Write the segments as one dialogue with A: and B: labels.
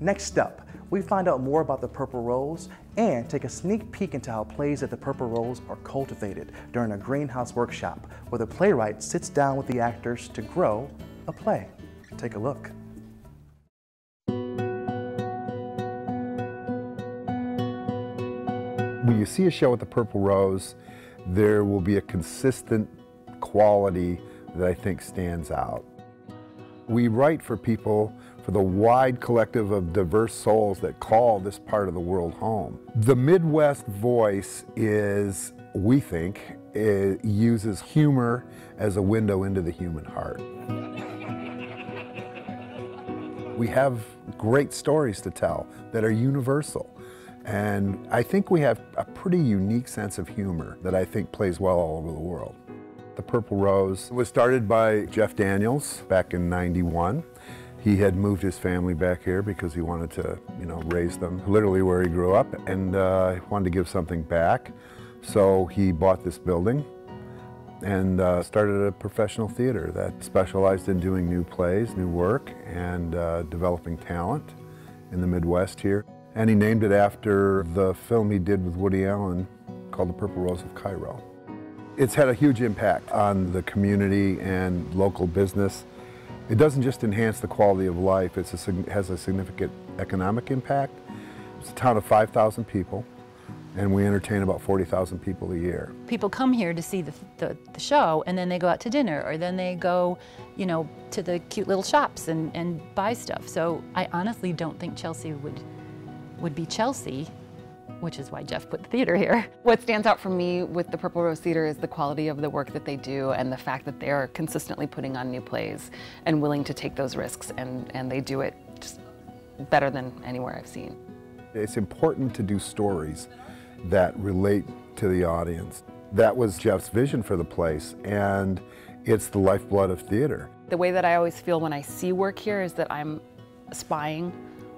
A: Next up, we find out more about the Purple Rose and take a sneak peek into how plays at the Purple Rose are cultivated during a greenhouse workshop where the playwright sits down with the actors to grow a play. Take a look.
B: When you see a show at the Purple Rose, there will be a consistent quality that I think stands out. We write for people, for the wide collective of diverse souls that call this part of the world home. The Midwest voice is, we think, it uses humor as a window into the human heart. We have great stories to tell that are universal. And I think we have a pretty unique sense of humor that I think plays well all over the world. The Purple Rose was started by Jeff Daniels back in '91. He had moved his family back here because he wanted to, raise them literally where he grew up, and wanted to give something back. So he bought this building and started a professional theater that specialized in doing new plays, new work, and developing talent in the Midwest here. And he named it after the film he did with Woody Allen called The Purple Rose of Cairo. It's had a huge impact on the community and local business. It doesn't just enhance the quality of life, it has a significant economic impact. It's a town of 5,000 people, and we entertain about 40,000 people a year.
C: People come here to see the show, and then they go out to dinner, or then they go, to the cute little shops and buy stuff. So I honestly don't think Chelsea would be Chelsea, which is why Jeff put the theater here.
D: What stands out for me with the Purple Rose Theater is the quality of the work that they do and the fact that they're consistently putting on new plays and willing to take those risks, and they do it just better than anywhere I've seen.
B: It's important to do stories that relate to the audience. That was Jeff's vision for the place, and it's the lifeblood of theater.
D: The way that I always feel when I see work here is that I'm spying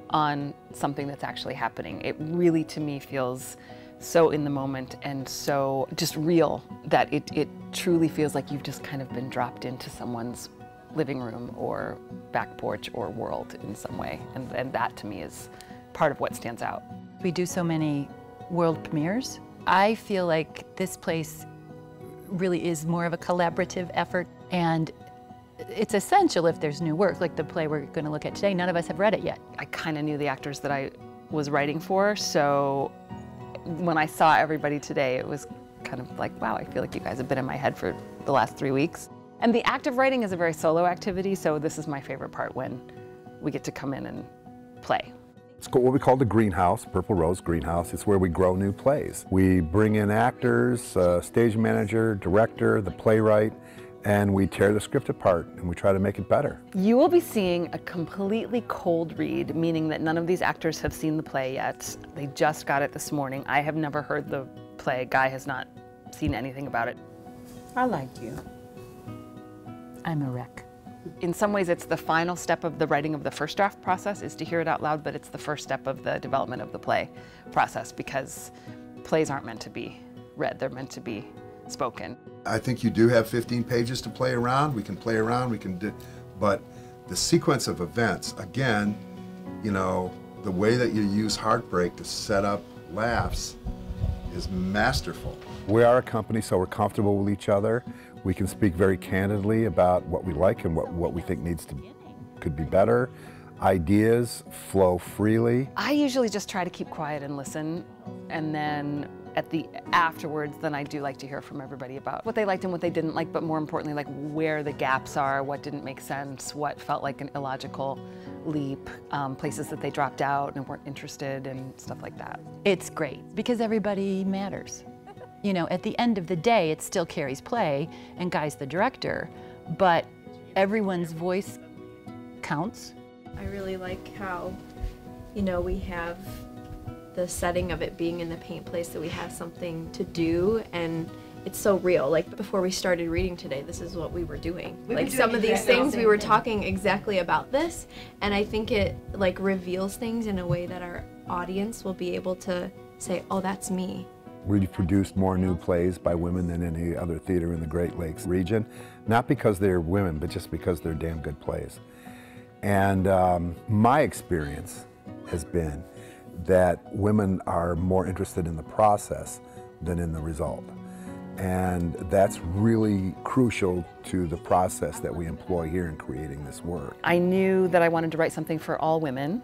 D: on something that's actually happening. It really, to me, feels so in the moment and so just real that it truly feels like you've just kind of been dropped into someone's living room or back porch or world in some way. And that, to me, is part of what stands out.
C: We do so many world premieres. I feel like this place really is more of a collaborative effort, and it's essential if there's new work, like the play we're going to look at today. None of us have read it yet.
D: I kind of knew the actors that I was writing for, so when I saw everybody today, it was kind of like, wow, I feel like you guys have been in my head for the last 3 weeks. And the act of writing is a very solo activity, so this is my favorite part, when we get to come in and play.
B: It's what we call the greenhouse, Purple Rose Greenhouse. It's where we grow new plays. We bring in actors, stage manager, director, the playwright, and we tear the script apart and we try to make it better.
D: You will be seeing a completely cold read, meaning that none of these actors have seen the play yet. They just got it this morning. I have never heard the play. Guy has not seen anything about it.
E: I like you.
C: I'm a wreck.
D: In some ways, it's the final step of the writing of the first draft process, is to hear it out loud, but it's the first step of the development of the play process, because plays aren't meant to be read, they're meant to be spoken.
F: I think you do have 15 pages to play around. We can play around, but the sequence of events, again, the way that you use heartbreak to set up laughs is masterful.
B: We are a company, so we're comfortable with each other. We can speak very candidly about what we like and what we think could be better. Ideas flow freely.
D: I usually just try to keep quiet and listen, and then afterwards, then I do like to hear from everybody about what they liked and what they didn't like, but more importantly, like where the gaps are, what didn't make sense, what felt like an illogical leap, places that they dropped out and weren't interested, and stuff like that.
C: It's great because everybody matters. At the end of the day, it's still Carrie's play and Guy's the director, but everyone's voice counts.
G: I really like how, we have the setting of it being in the paint place, that we have something to do, and it's so real. Like before we started reading today, this is what we were doing. Like some of these things, we were talking exactly about this, and I think it like reveals things in a way that our audience will be able to say, oh, that's me.
B: We've produced more new plays by women than any other theater in the Great Lakes region, not because they're women, but just because they're damn good plays. And my experience has been that women are more interested in the process than in the result. And that's really crucial to the process that we employ here in creating this work.
D: I knew that I wanted to write something for all women,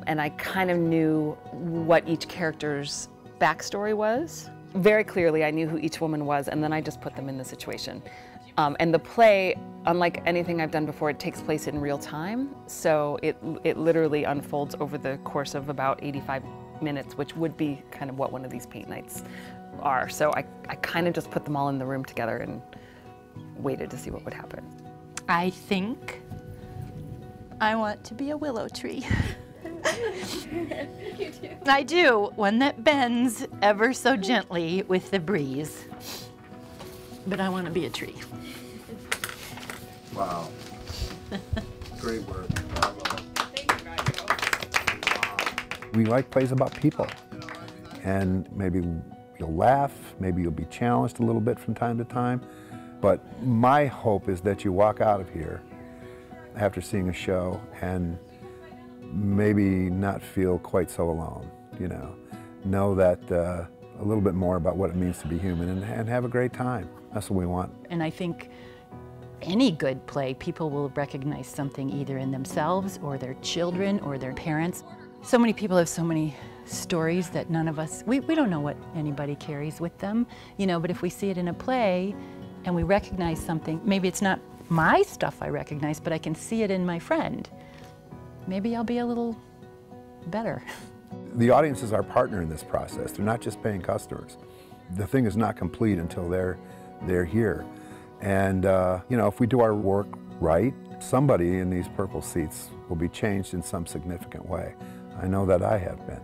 D: and I kind of knew what each character's backstory was. Very clearly, I knew who each woman was, and then I just put them in the situation. And the play, unlike anything I've done before, it takes place in real time, so it literally unfolds over the course of about 85 minutes, which would be kind of what one of these paint nights are. So I kind of just put them all in the room together and waited to see what would happen.
C: I think I want to be a willow tree.
G: You do.
C: I do, one that bends ever so gently with the breeze. But I want to be a tree.
F: Wow. Great work.
B: We like plays about people, and maybe you'll laugh, maybe you'll be challenged a little bit from time to time, but my hope is that you walk out of here after seeing a show and maybe not feel quite so alone, you know that a little bit more about what it means to be human and have a great time. That's what we want.
C: And I think any good play, people will recognize something either in themselves or their children or their parents. So many people have so many stories that none of us, we don't know what anybody carries with them, you know, but if we see it in a play and we recognize something, maybe it's not my stuff I recognize, but I can see it in my friend. Maybe I'll be a little better.
B: The audience is our partner in this process. They're not just paying customers. The thing is not complete until they're here. And you know, if we do our work right, somebody in these purple seats will be changed in some significant way. I know that I have been.